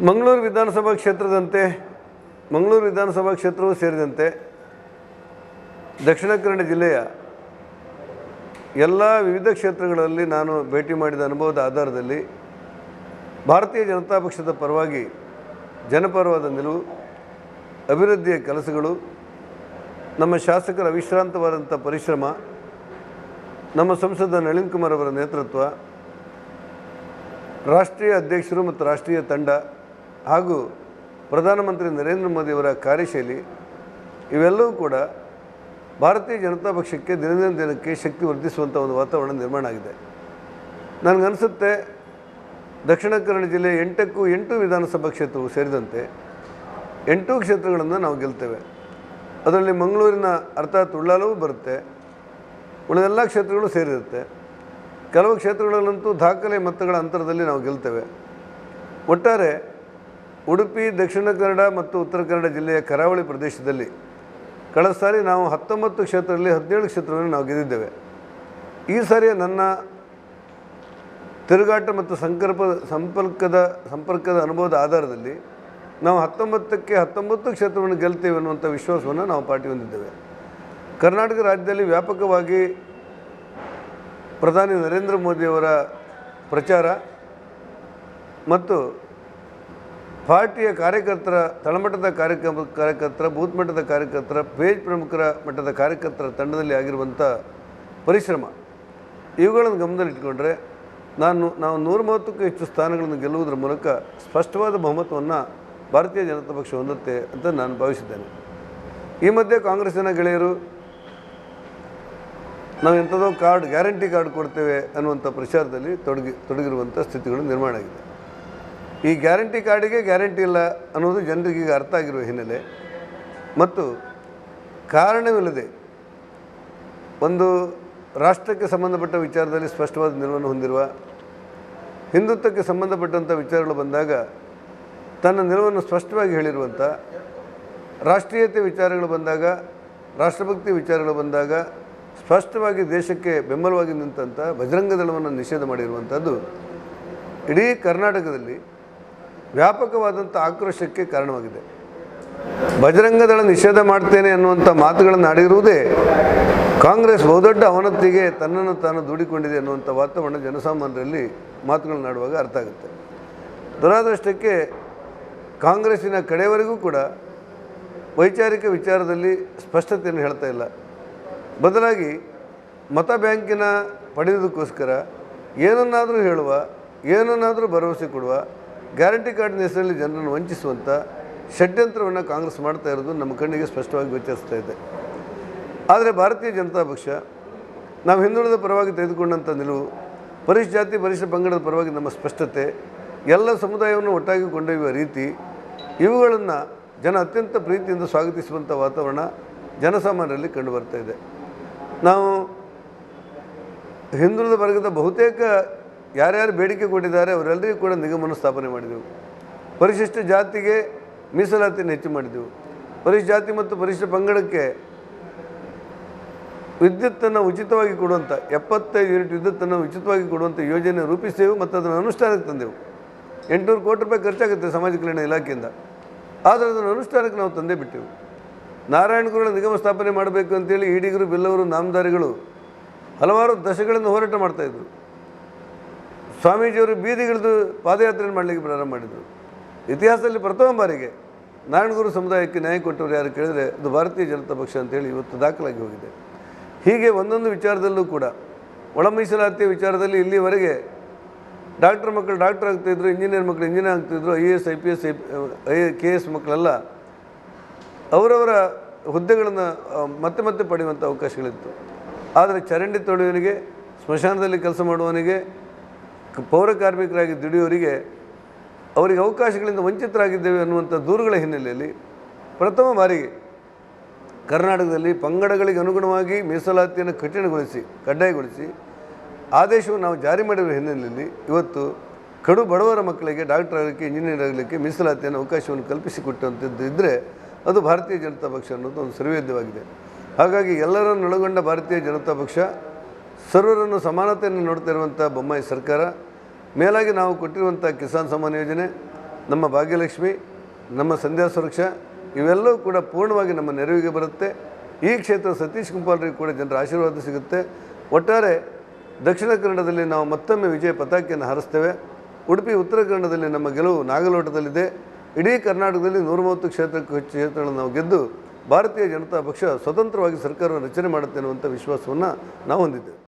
ಮಂಗಳೂರು ವಿಧಾನಸಭಾ ಕ್ಷೇತ್ರವೂ ಸೇರಿದಂತೆ ದಕ್ಷಿಣ ಕನ್ನಡ ಜಿಲ್ಲೆಯ ಎಲ್ಲ ವಿವಿಧ ಕ್ಷೇತ್ರಗಳಲ್ಲಿ ನಾನು ಭೇಟಿ ಮಾಡಿದ ಅನುಭವದ ಆಧಾರದಲ್ಲಿ ಭಾರತೀಯ ಜನತಾ ಪಕ್ಷದ ಪರವಾಗಿ ಜನಪರವಾದ ನಿಲುವು, ಅಭಿವೃದ್ಧಿಯ ಕೆಲಸಗಳು, ನಮ್ಮ ಶಾಸಕರ ಅವಿಶ್ರಾಂತವಾದಂಥ ಪರಿಶ್ರಮ, ನಮ್ಮ ಸಂಸದ ನಳಿನ್ ಕುಮಾರ್ ಅವರ ನೇತೃತ್ವ, ರಾಷ್ಟ್ರೀಯ ಅಧ್ಯಕ್ಷರು ಮತ್ತು ರಾಷ್ಟ್ರೀಯ ತಂಡ ಹಾಗೂ ಪ್ರಧಾನಮಂತ್ರಿ ನರೇಂದ್ರ ಮೋದಿಯವರ ಕಾರ್ಯಶೈಲಿ ಇವೆಲ್ಲವೂ ಕೂಡ ಭಾರತೀಯ ಜನತಾ ಪಕ್ಷಕ್ಕೆ ದಿನದಿಂದ ದಿನಕ್ಕೆ ಶಕ್ತಿ ವರ್ಧಿಸುವಂಥ ಒಂದು ವಾತಾವರಣ ನಿರ್ಮಾಣ ಆಗಿದೆ. ನನಗನ್ನಿಸುತ್ತೆ ದಕ್ಷಿಣ ಕನ್ನಡ ಜಿಲ್ಲೆಯ 8 ವಿಧಾನಸಭಾ ಕ್ಷೇತ್ರವು ಸೇರಿದಂತೆ 8 ಕ್ಷೇತ್ರಗಳನ್ನು ನಾವು ಗೆಲ್ತೇವೆ. ಅದರಲ್ಲಿ ಮಂಗಳೂರಿನ ಅರ್ಥಾತ್ ಉಳ್ಳಾಲವೂ ಬರುತ್ತೆ, ಉಳಿದೆಲ್ಲ ಕ್ಷೇತ್ರಗಳು ಸೇರಿರುತ್ತೆ. ಕೆಲವು ಕ್ಷೇತ್ರಗಳಲ್ಲಂತೂ ದಾಖಲೆ ಮತಗಳ ಅಂತರದಲ್ಲಿ ನಾವು ಗೆಲ್ತೇವೆ. ಒಟ್ಟಾರೆ ಉಡುಪಿ, ದಕ್ಷಿಣ ಕನ್ನಡ ಮತ್ತು ಉತ್ತರ ಕನ್ನಡ ಜಿಲ್ಲೆಯ ಕರಾವಳಿ ಪ್ರದೇಶದಲ್ಲಿ ಕಳೆದ ಸಾರಿ ನಾವು 19 ಕ್ಷೇತ್ರದಲ್ಲಿ 17 ಕ್ಷೇತ್ರವನ್ನು ನಾವು ಗೆದ್ದಿದ್ದೇವೆ. ಈ ಸಾರಿಯ ನನ್ನ ತಿರುಗಾಟ ಮತ್ತು ಸಂಪರ್ಕದ ಅನುಭವದ ಆಧಾರದಲ್ಲಿ ನಾವು 19 ಕ್ಷೇತ್ರವನ್ನು ಗೆಲ್ತೇವೆ ಅನ್ನುವಂಥ ವಿಶ್ವಾಸವನ್ನು ನಾವು ಪಾರ್ಟಿ ಹೊಂದಿದ್ದೇವೆ. ಕರ್ನಾಟಕ ರಾಜ್ಯದಲ್ಲಿ ವ್ಯಾಪಕವಾಗಿ ಪ್ರಧಾನಿ ನರೇಂದ್ರ ಮೋದಿಯವರ ಪ್ರಚಾರ ಮತ್ತು ಪಾರ್ಟಿಯ ಕಾರ್ಯಕರ್ತರ, ತಳಮಟ್ಟದ ಕಾರ್ಯಕರ್ತರ, ಬೂತ್ ಮಟ್ಟದ ಕಾರ್ಯಕರ್ತರ, ಪೇಜ್ ಪ್ರಮುಖರ ಮಟ್ಟದ ಕಾರ್ಯಕರ್ತರ ತಂಡದಲ್ಲಿ ಆಗಿರುವಂಥ ಪರಿಶ್ರಮ ಇವುಗಳನ್ನು ಗಮನದಲ್ಲಿಟ್ಟುಕೊಂಡ್ರೆ ನಾವು 130ಕ್ಕೂ ಹೆಚ್ಚು ಸ್ಥಾನಗಳನ್ನು ಗೆಲ್ಲುವುದರ ಮೂಲಕ ಸ್ಪಷ್ಟವಾದ ಬಹುಮತವನ್ನು ಭಾರತೀಯ ಜನತಾ ಪಕ್ಷ ಹೊಂದುತ್ತೆ ಅಂತ ನಾನು ಭಾವಿಸಿದ್ದೇನೆ. ಈ ಮಧ್ಯೆ ಕಾಂಗ್ರೆಸ್ಸಿನ ಗೆಳೆಯರು ನಾವು ಎಂಥದೋ ಗ್ಯಾರಂಟಿ ಕಾರ್ಡ್ ಕೊಡ್ತೇವೆ ಅನ್ನುವಂಥ ಪ್ರಚಾರದಲ್ಲಿ ತೊಡಗಿರುವಂಥ ಸ್ಥಿತಿಗಳು ನಿರ್ಮಾಣ ಆಗಿದೆ. ಈ ಗ್ಯಾರಂಟಿ ಕಾರ್ಡಿಗೆ ಗ್ಯಾರಂಟಿ ಇಲ್ಲ ಅನ್ನೋದು ಜನರಿಗೀಗ ಅರ್ಥ ಆಗಿರುವ ಹಿನ್ನೆಲೆ ಮತ್ತು ಕಾರಣವಿಲ್ಲದೆ ಒಂದು ರಾಷ್ಟ್ರಕ್ಕೆ ಸಂಬಂಧಪಟ್ಟ ವಿಚಾರದಲ್ಲಿ ಸ್ಪಷ್ಟವಾದ ನಿಲುವನ್ನು ಹೊಂದಿರುವ, ಹಿಂದುತ್ವಕ್ಕೆ ಸಂಬಂಧಪಟ್ಟಂಥ ವಿಚಾರಗಳು ಬಂದಾಗ ತನ್ನ ನಿಲುವನ್ನು ಸ್ಪಷ್ಟವಾಗಿ ಹೇಳಿರುವಂಥ, ರಾಷ್ಟ್ರೀಯತೆ ವಿಚಾರಗಳು ಬಂದಾಗ, ರಾಷ್ಟ್ರಭಕ್ತಿ ವಿಚಾರಗಳು ಬಂದಾಗ ಸ್ಪಷ್ಟವಾಗಿ ದೇಶಕ್ಕೆ ಬೆಂಬಲವಾಗಿ ನಿಂತಂಥ ಬಜರಂಗ ದಳವನ್ನು ನಿಷೇಧ ಮಾಡಿರುವಂಥದ್ದು ಇಡೀ ಕರ್ನಾಟಕದಲ್ಲಿ ವ್ಯಾಪಕವಾದಂಥ ಆಕ್ರೋಶಕ್ಕೆ ಕಾರಣವಾಗಿದೆ. ಬಜರಂಗ ದಳ ನಿಷೇಧ ಮಾಡ್ತೇನೆ ಅನ್ನುವಂಥ ಮಾತುಗಳನ್ನು ಆಡಿರುವುದೇ ಕಾಂಗ್ರೆಸ್ ಬಹುದೊಡ್ಡ ಅವನತಿಗೆ ತನ್ನನ್ನು ತಾನು ದೂಡಿಕೊಂಡಿದೆ ಅನ್ನುವಂಥ ವಾತಾವರಣ ಜನಸಾಮಾನ್ಯರಲ್ಲಿ ಮಾತುಗಳನ್ನಾಡುವಾಗ ಅರ್ಥ ಆಗುತ್ತೆ. ದುರಾದೃಷ್ಟಕ್ಕೆ ಕಾಂಗ್ರೆಸ್ಸಿನ ಕಡೆಯವರೆಗೂ ಕೂಡ ವೈಚಾರಿಕ ವಿಚಾರದಲ್ಲಿ ಸ್ಪಷ್ಟತೆಯನ್ನು ಹೇಳ್ತಾ ಇಲ್ಲ. ಬದಲಾಗಿ ಮತ ಬ್ಯಾಂಕಿನ ಪಡೆಯುವುದಕ್ಕೋಸ್ಕರ ಏನನ್ನಾದರೂ ಹೇಳುವ, ಏನನ್ನಾದರೂ ಭರವಸೆ ಕೊಡುವ, ಗ್ಯಾರಂಟಿ ಕಾರ್ಡಿನ ಹೆಸರಲ್ಲಿ ಜನರನ್ನು ವಂಚಿಸುವಂಥ ಷಡ್ಯಂತ್ರವನ್ನು ಕಾಂಗ್ರೆಸ್ ಮಾಡ್ತಾ ಇರೋದು ನಮ್ಮ ಕಣ್ಣಿಗೆ ಸ್ಪಷ್ಟವಾಗಿ ಗೋಚರಿಸ್ತಾ ಇದೆ. ಆದರೆ ಭಾರತೀಯ ಜನತಾ ಪಕ್ಷ ನಾವು ಹಿಂದುಳಿದ ಪರವಾಗಿ ತೆಗೆದುಕೊಂಡಂಥ ನಿಲುವು, ಪರಿಶಿಷ್ಟ ಜಾತಿ ಪರಿಶಿಷ್ಟ ಪಂಗಡದ ಪರವಾಗಿ ನಮ್ಮ ಸ್ಪಷ್ಟತೆ, ಎಲ್ಲ ಸಮುದಾಯವನ್ನು ಒಟ್ಟಾಗಿ ಕೊಂಡೊಯ್ಯುವ ರೀತಿ, ಇವುಗಳನ್ನು ಜನ ಅತ್ಯಂತ ಪ್ರೀತಿಯಿಂದ ಸ್ವಾಗತಿಸುವಂಥ ವಾತಾವರಣ ಜನಸಾಮಾನ್ಯರಲ್ಲಿ ಕಂಡುಬರ್ತಾ ಇದೆ. ನಾವು ಹಿಂದುಳಿದ ವರ್ಗದ ಬಹುತೇಕ ಯಾರ್ಯಾರು ಬೇಡಿಕೆ ಕೊಟ್ಟಿದ್ದಾರೆ ಅವರೆಲ್ಲರಿಗೂ ಕೂಡ ನಿಗಮವನ್ನು ಸ್ಥಾಪನೆ ಮಾಡಿದೆವು. ಪರಿಶಿಷ್ಟ ಜಾತಿಗೆ ಮೀಸಲಾತಿಯನ್ನು ಹೆಚ್ಚು ಮಾಡಿದೆವು. ಪರಿಶಿಷ್ಟ ಜಾತಿ ಮತ್ತು ಪರಿಶಿಷ್ಟ ಪಂಗಡಕ್ಕೆ ವಿದ್ಯುತ್ತನ್ನು ಉಚಿತವಾಗಿ ಕೊಡುವಂಥ 75 ಯೂನಿಟ್ ವಿದ್ಯುತ್ತನ್ನು ಉಚಿತವಾಗಿ ಕೊಡುವಂಥ ಯೋಜನೆ ರೂಪಿಸಿದೆವು ಮತ್ತು ಅದನ್ನು ಅನುಷ್ಠಾನಕ್ಕೆ ತಂದೆವು. 800 ಕೋಟಿ ರೂಪಾಯಿ ಖರ್ಚಾಗುತ್ತೆ ಸಮಾಜ ಕಲ್ಯಾಣ ಇಲಾಖೆಯಿಂದ. ಆದರೆ ಅದನ್ನು ಅನುಷ್ಠಾನಕ್ಕೆ ನಾವು ತಂದೇ ಬಿಟ್ಟೆವು. ನಾರಾಯಣಗುರುಗಳ ನಿಗಮ ಸ್ಥಾಪನೆ ಮಾಡಬೇಕು ಅಂತೇಳಿ ಈಡಿಗರು, ಬಿಲ್ಲವರು, ನಾಮಧಾರಿಗಳು ಹಲವಾರು ದಶಕಗಳಿಂದ ಹೋರಾಟ ಮಾಡ್ತಾಯಿದ್ರು. ಸ್ವಾಮೀಜಿಯವರು ಬೀದಿಗಿಳಿದು ಪಾದಯಾತ್ರೆಯನ್ನು ಮಾಡಲಿಕ್ಕೆ ಪ್ರಾರಂಭ ಮಾಡಿದರು. ಇತಿಹಾಸದಲ್ಲಿ ಪ್ರಥಮ ಬಾರಿಗೆ ನಾರಾಯಣಗುರು ಸಮುದಾಯಕ್ಕೆ ನ್ಯಾಯ ಕೊಟ್ಟವರು ಯಾರು ಕೇಳಿದರೆ ಅದು ಭಾರತೀಯ ಜನತಾ ಪಕ್ಷ ಅಂತೇಳಿ ಇವತ್ತು ದಾಖಲಾಗಿ ಹೋಗಿದೆ. ಹೀಗೆ ಒಂದೊಂದು ವಿಚಾರದಲ್ಲೂ ಕೂಡ ಒಳ ಮೀಸಲಾತಿಯ ವಿಚಾರದಲ್ಲಿ ಇಲ್ಲಿವರೆಗೆ ಡಾಕ್ಟರ್ ಮಕ್ಕಳು ಡಾಕ್ಟರ್ ಆಗ್ತಾಯಿದ್ರು, ಇಂಜಿನಿಯರ್ ಮಕ್ಕಳು ಇಂಜಿನಿಯರ್ ಆಗ್ತಾಯಿದ್ರು, IAS IPS KS ಮಕ್ಕಳೆಲ್ಲ ಅವರವರ ಹುದ್ದೆಗಳನ್ನು ಮತ್ತೆ ಪಡೆಯುವಂಥ ಅವಕಾಶಗಳಿತ್ತು. ಆದರೆ ಚರಂಡಿ ತೊಳೆಯುವವನಿಗೆ, ಸ್ಮಶಾನದಲ್ಲಿ ಕೆಲಸ ಮಾಡುವವನಿಗೆ, ಪೌರ ಕಾರ್ಮಿಕರಾಗಿ ದುಡಿಯೋರಿಗೆ ಅವರಿಗೆ ಅವಕಾಶಗಳಿಂದ ವಂಚಿತರಾಗಿದ್ದೇವೆ ಅನ್ನುವಂಥ ದೂರುಗಳ ಹಿನ್ನೆಲೆಯಲ್ಲಿ ಪ್ರಥಮ ಬಾರಿಗೆ ಕರ್ನಾಟಕದಲ್ಲಿ ಪಂಗಡಗಳಿಗೆ ಅನುಗುಣವಾಗಿ ಮೀಸಲಾತಿಯನ್ನು ಕಡ್ಡಾಯಗೊಳಿಸಿ ಆದೇಶವನ್ನು ನಾವು ಜಾರಿ ಮಾಡಿರುವ ಹಿನ್ನೆಲೆಯಲ್ಲಿ ಇವತ್ತು ಕಡು ಬಡವರ ಮಕ್ಕಳಿಗೆ ಡಾಕ್ಟರ್ ಆಗಲಿಕ್ಕೆ, ಇಂಜಿನಿಯರ್ ಆಗಲಿಕ್ಕೆ ಮೀಸಲಾತಿಯನ್ನು ಅವಕಾಶವನ್ನು ಕಲ್ಪಿಸಿಕೊಟ್ಟಂಥದ್ದು ಇದ್ದರೆ ಅದು ಭಾರತೀಯ ಜನತಾ ಪಕ್ಷ ಅನ್ನೋದು ಒಂದು ಸರ್ವೇದ್ಯವಾಗಿದೆ. ಹಾಗಾಗಿ ಎಲ್ಲರನ್ನು ಒಳಗೊಂಡ ಭಾರತೀಯ ಜನತಾ ಪಕ್ಷ, ಸರ್ವರನ್ನು ಸಮಾನತೆಯನ್ನು ನೋಡ್ತಾ ಇರುವಂಥ ಬೊಮ್ಮಾಯಿ ಸರ್ಕಾರ, ಮೇಲಾಗಿ ನಾವು ಕೊಟ್ಟಿರುವಂಥ ಕಿಸಾನ್ ಸಮ್ಮಾನ್ ಯೋಜನೆ, ನಮ್ಮ ಭಾಗ್ಯಲಕ್ಷ್ಮಿ, ನಮ್ಮ ಸಂಧ್ಯಾ ಸುರಕ್ಷಾ ಇವೆಲ್ಲವೂ ಕೂಡ ಪೂರ್ಣವಾಗಿ ನಮ್ಮ ನೆರವಿಗೆ ಬರುತ್ತೆ. ಈ ಕ್ಷೇತ್ರ ಸತೀಶ್ ಕುಂಪಾಲರಿಗೆ ಕೂಡ ಜನರ ಆಶೀರ್ವಾದ ಸಿಗುತ್ತೆ. ಒಟ್ಟಾರೆ ದಕ್ಷಿಣ ಕನ್ನಡದಲ್ಲಿ ನಾವು ಮತ್ತೊಮ್ಮೆ ವಿಜಯ ಪತಾಕೆಯನ್ನು ಹಾರಿಸ್ತೇವೆ. ಉಡುಪಿ ಉತ್ತರ ಕನ್ನಡದಲ್ಲಿ ನಮ್ಮ ಗೆಲುವು ನಾಗಲೋಟದಲ್ಲಿದೆ. ಇಡೀ ಕರ್ನಾಟಕದಲ್ಲಿ 130 ಕ್ಷೇತ್ರಗಳನ್ನು ನಾವು ಗೆದ್ದು ಭಾರತೀಯ ಜನತಾ ಪಕ್ಷ ಸ್ವತಂತ್ರವಾಗಿ ಸರ್ಕಾರವನ್ನು ರಚನೆ ಮಾಡುತ್ತೆ ಅನ್ನುವಂಥ ವಿಶ್ವಾಸವನ್ನು ನಾವು ಹೊಂದಿದ್ದೇವೆ.